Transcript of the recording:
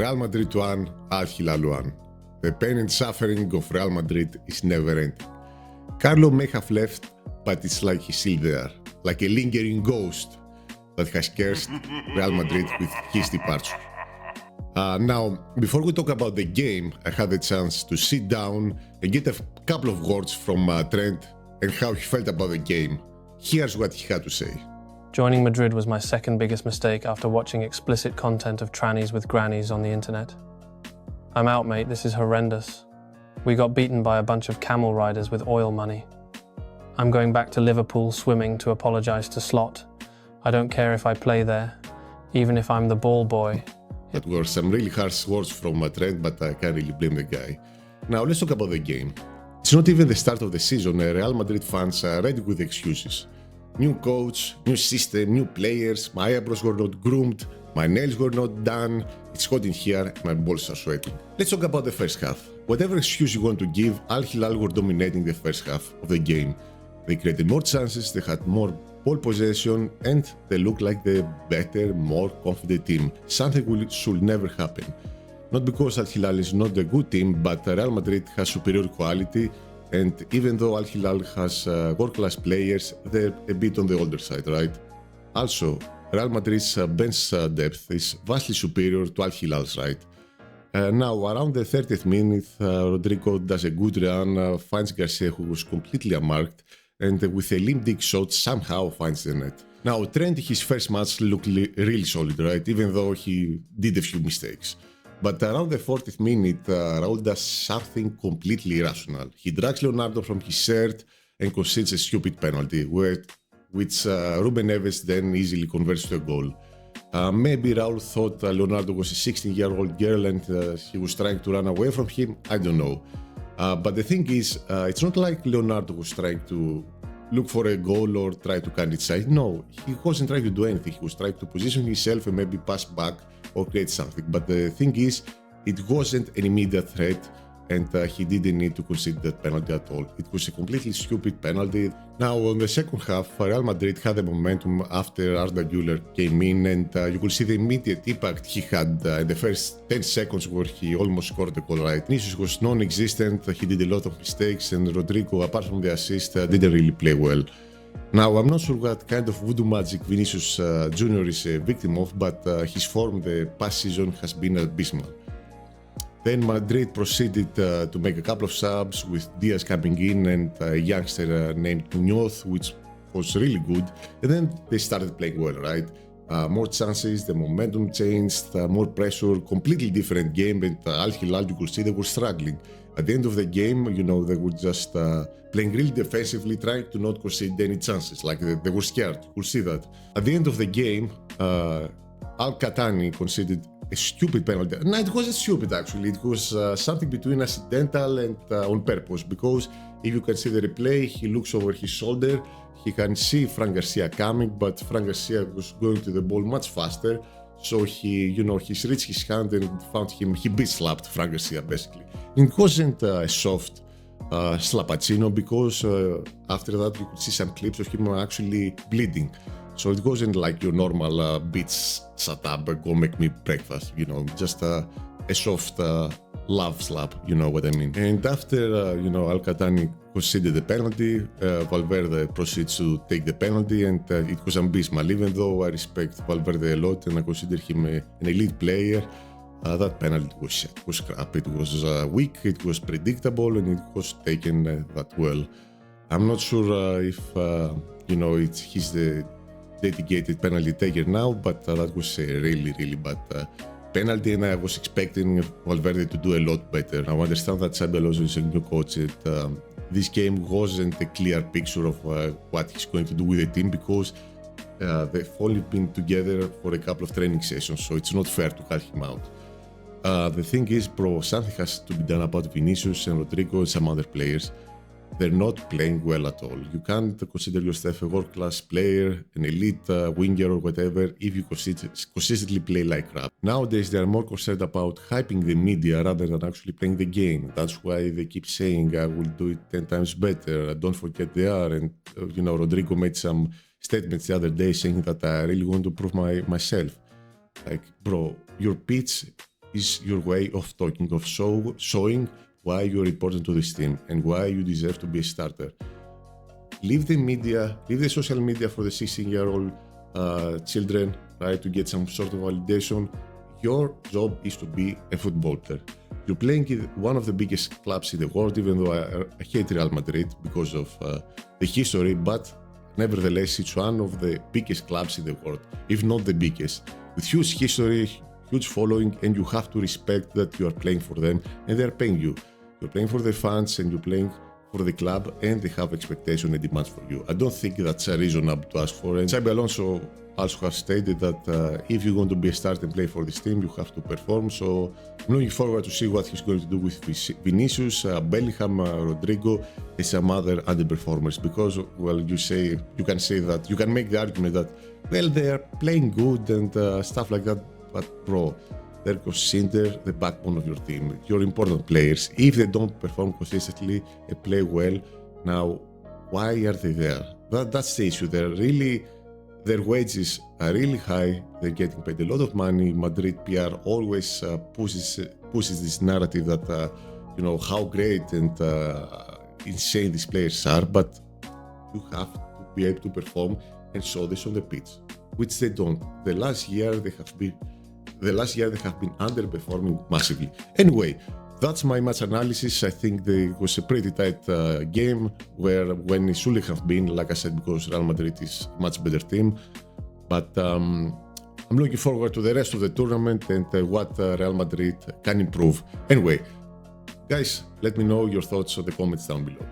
Real Madrid won, Al Hilal won. The pain and suffering of Real Madrid is never ending. Carlo may have left, but it's like he's still there, like a lingering ghost that has cursed Real Madrid with his departure. Now, before we talk about the game, I had the chance to sit down and get a couple of words from Trent and how he felt about the game. Here's what he had to say. Joining Madrid was my second biggest mistake after watching explicit content of trannies with grannies on the internet. I'm out, mate, this is horrendous. We got beaten by a bunch of camel riders with oil money. I'm going back to Liverpool swimming to apologise to Slot. I don't care if I play there, even if I'm the ball boy. That were some really harsh words from Trent, but I can't really blame the guy. Now let's talk about the game. It's not even the start of the season. Real Madrid fans are ready with excuses. New coach, new system, new players, my eyebrows were not groomed, my nails were not done, it's hot in here and my balls are sweating. Let's talk about the first half. Whatever excuse you want to give, Al Hilal were dominating the first half of the game. They created more chances, they had more ball possession, and they looked like the better, more confident team. Something should never happen. Not because Al Hilal is not a good team, but Real Madrid has superior quality, and even though Al Hilal has world-class players, they're a bit on the older side, right? Also, Real Madrid's bench depth is vastly superior to Al Hilal's, right? Now, around the 30th minute, Rodrigo does a good run, finds Garcia, who was completely unmarked, and with a limp dick shot somehow finds the net. Now, Trent in his first match looked really solid, right? Even though he did a few mistakes. But around the 40th minute, Raul does something completely irrational. He drags Leonardo from his shirt and concedes a stupid penalty, which Ruben Neves then easily converts to a goal. Maybe Raul thought Leonardo was a 16-year-old girl and he was trying to run away from him. I don't know. But the thing is, it's not like Leonardo was trying to look for a goal or try to cut it side. No, he wasn't trying to do anything. He was trying to position himself and maybe pass back or create something. But the thing is, it wasn't an immediate threat and he didn't need to concede that penalty at all. It was a completely stupid penalty. Now, on the second half, Real Madrid had the momentum after Arda Güler came in, and you could see the immediate impact he had in the first 10 seconds where he almost scored the goal, right? Vinicius was non-existent, he did a lot of mistakes, and Rodrigo, apart from the assist, didn't really play well. Now, I'm not sure what kind of voodoo magic Vinicius Jr. is a victim of, but his form the past season has been abysmal. Then Madrid proceeded to make a couple of subs with Diaz coming in and a youngster named Muñoz, which was really good. And then they started playing well, right? More chances, the momentum changed, more pressure, completely different game. And Al Hilal, you could see they were struggling. At the end of the game, you know, they were just playing really defensively, trying to not concede any chances. Like they were scared, you could see that. At the end of the game, Al-Qahtani conceded a stupid penalty. No, it wasn't stupid actually. It was something between accidental and on purpose, because if you can see the replay, he looks over his shoulder, he can see Fran Garcia coming, but Fran Garcia was going to the ball much faster, so he reached his hand and found him, he beat slapped Fran Garcia basically. It wasn't a soft slapacino, because after that you could see some clips of him actually bleeding. So it wasn't like your normal bitch shut up, go make me breakfast, you know, just a soft love slap, you know what I mean. And after, Al-Qahtani conceded the penalty, Valverde proceeds to take the penalty, and it was abysmal. Even though I respect Valverde a lot and I consider him an elite player, that penalty was crap. It was weak, it was predictable, and it was taken that well. I'm not sure if, he's the dedicated penalty taker now, but that was a really, really bad penalty, and I was expecting Valverde to do a lot better. Now I understand that Xabi Alonso is a new coach. This game wasn't a clear picture of what he's going to do with the team, because they've only been together for a couple of training sessions, so it's not fair to cut him out. The thing is, bro, something has to be done about Vinicius and Rodrigo and some other players. They're not playing well at all. You can't consider yourself a world-class player, an elite winger or whatever, if you consistently play like crap. Nowadays, they are more concerned about hyping the media rather than actually playing the game. That's why they keep saying, I will do it 10 times better, don't forget they are. And, Rodrigo made some statements the other day saying that I really want to prove myself. Like, bro, your pitch is your way of talking, of showing why you're important to this team and why you deserve to be a starter. Leave the media, leave the social media for the 16-year-old children, right, to get some sort of validation. Your job is to be a footballer. You're playing in one of the biggest clubs in the world, even though I hate Real Madrid because of the history, but nevertheless, it's one of the biggest clubs in the world, if not the biggest, with huge history, huge following, and you have to respect that you are playing for them and they're paying you. You're playing for the fans and you're playing for the club, and they have expectation and demands for you. I don't think that's reasonable to ask for. And Xabi Alonso also has stated that if you're going to be a starter and play for this team, you have to perform. So I'm looking forward to see what he's going to do with Vinicius, Bellingham, Rodrigo, and some other underperformers. Because, well, you can say that, you can make the argument that, well, they are playing good and stuff like that, but bro, they're considered the backbone of your team, your important players. If they don't perform consistently and play well, now, why are they there? That's the issue. Their wages are really high. They're getting paid a lot of money. Madrid PR always pushes this narrative that, how great and insane these players are, but you have to be able to perform and show this on the pitch, which they don't. The last year they have been underperforming massively. Anyway, that's my match analysis. I think it was a pretty tight game when it shouldn't have been, like I said, because Real Madrid is a much better team. But I'm looking forward to the rest of the tournament and what Real Madrid can improve. Anyway, guys, let me know your thoughts in the comments down below.